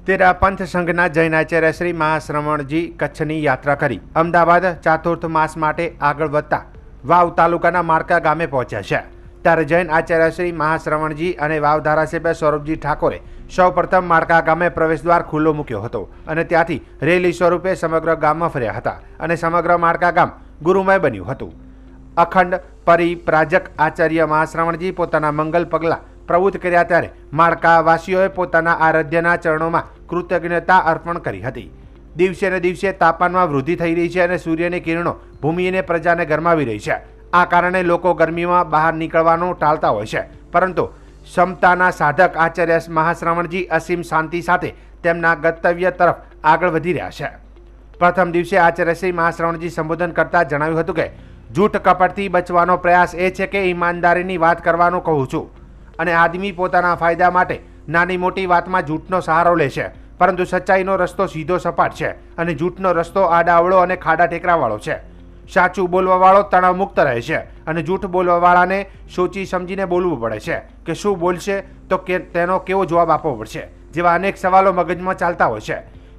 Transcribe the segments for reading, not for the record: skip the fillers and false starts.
તેરા પંથ સંઘના જૈન આચાર્ય શ્રી મહાશ્રવણજી કચ્છની યાત્રા કરી અમદાવાદ ચાતુર્થ માસ માટે આગળ વધતા વાવ તાલુકાના માળકા ગામે પહોંચ્યા છે। ત્યારે જૈન આચાર્ય શ્રી મહાશ્રવણજી અને વાવ ધારાસભ્ય સૌરભજી ઠાકોરે સૌપ્રથમ માળકા ગામે પ્રવેશદ્વાર ખુલ્લો મૂક્યો હતો અને ત્યાંથી રેલી સ્વરૂપે સમગ્ર ગામમાં ફર્યા હતા અને સમગ્ર માળકા ગામ ગુરુમય બન્યું હતું। અખંડ પરિપ્રાજક આચાર્ય મહાશ્રવણજી પોતાના મંગલ પગલાં પ્રવૃત્ત કર્યા ત્યારે માળકાવાસીઓએ પોતાના આરાધ્યના ચરણોમાં કૃતજ્ઞતા અર્પણ કરી હતી। દિવસે ને દિવસે તાપમાનમાં વૃદ્ધિ થઈ રહી છે અને સૂર્યની કિરણો ભૂમિને પ્રજાને ગરમાવી રહી છે। આ કારણે લોકો ગરમીમાં બહાર નીકળવાનું ટાળતા હોય છે, પરંતુ ક્ષમતાના સાધક આચાર્ય મહાશ્રવણજી અસીમ શાંતિ સાથે તેમના ગંતવ્ય તરફ આગળ વધી રહ્યા છે। પ્રથમ દિવસે આચાર્ય શ્રી મહાશ્રવણજી સંબોધન કરતા જણાવ્યું હતું કે જૂઠ કપટથી બચવાનો પ્રયાસ એ છે કે ઈમાનદારીની વાત કરવાનું કહું છું અને આદમી પોતાના ફાયદા માટે નાની મોટી વાતમાં જૂઠનો સહારો લે છે, પરંતુ સચ્ચાઈનો રસ્તો સીધો સપાટ છે અને જૂઠનો રસ્તો આડાઅવળો અને ખાડા ટેકરાવાળો છે। સાચું બોલવાવાળો તણાવ મુક્ત રહે છે અને જૂઠ બોલવાવાળાને સોચી સમજીને બોલવું પડે છે કે શું બોલશે તો તેનો કેવો જવાબ આપવો પડશે જેવા અનેક સવાલો મગજમાં ચાલતા હોય છે।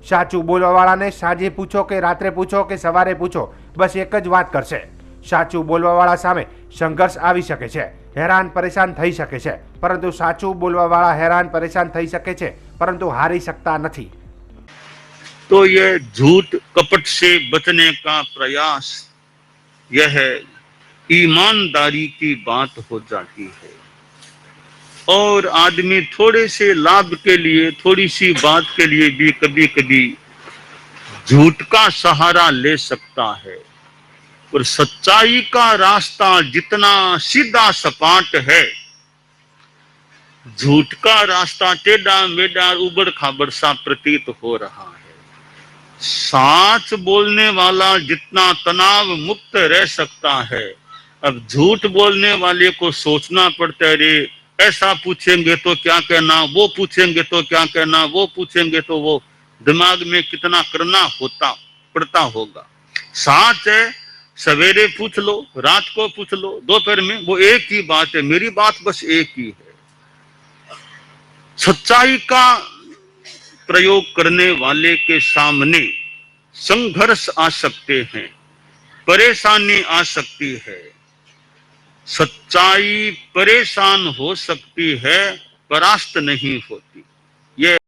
સાચું બોલવાવાળાને સાંજે પૂછો કે રાત્રે પૂછો કે સવારે પૂછો, બસ એક જ વાત કરશે। સાચું બોલવાવાળા સામે સંઘર્ષ આવી શકે છે, હેરાન પરેશાન થઈ શકે છે, પરંતુ સાચું બોલવાવાળા હેરાન પરેશાન થઈ શકે છે परंतु हारी सकता नहीं। तो यह झूठ कपट से बचने का प्रयास यह ईमानदारी की बात हो जाती है और आदमी थोड़े से लाभ के लिए, थोड़ी सी बात के लिए भी कभी कभी झूठ का सहारा ले सकता है, और सच्चाई का रास्ता जितना सीधा सपाट है, झूठ का रास्ता टेढ़ा मेढ़ा उबड़ खाबड़ सा प्रतीत हो रहा है। सच बोलने वाला जितना तनाव मुक्त रह सकता है, अब झूठ बोलने वाले को सोचना पड़ता है, रे ऐसा पूछेंगे तो क्या कहना, वो पूछेंगे तो क्या कहना, वो पूछेंगे तो वो, दिमाग में कितना करना होता पड़ता होगा। सच है, सवेरे पूछ लो, रात को पूछ लो, दोपहर में, वो एक ही बात है, मेरी बात बस एक ही है। सच्चाई का प्रयोग करने वाले के सामने संघर्ष आ सकते हैं, परेशानी आ सकती है। सच्चाई परेशान हो सकती है, परास्त नहीं होती।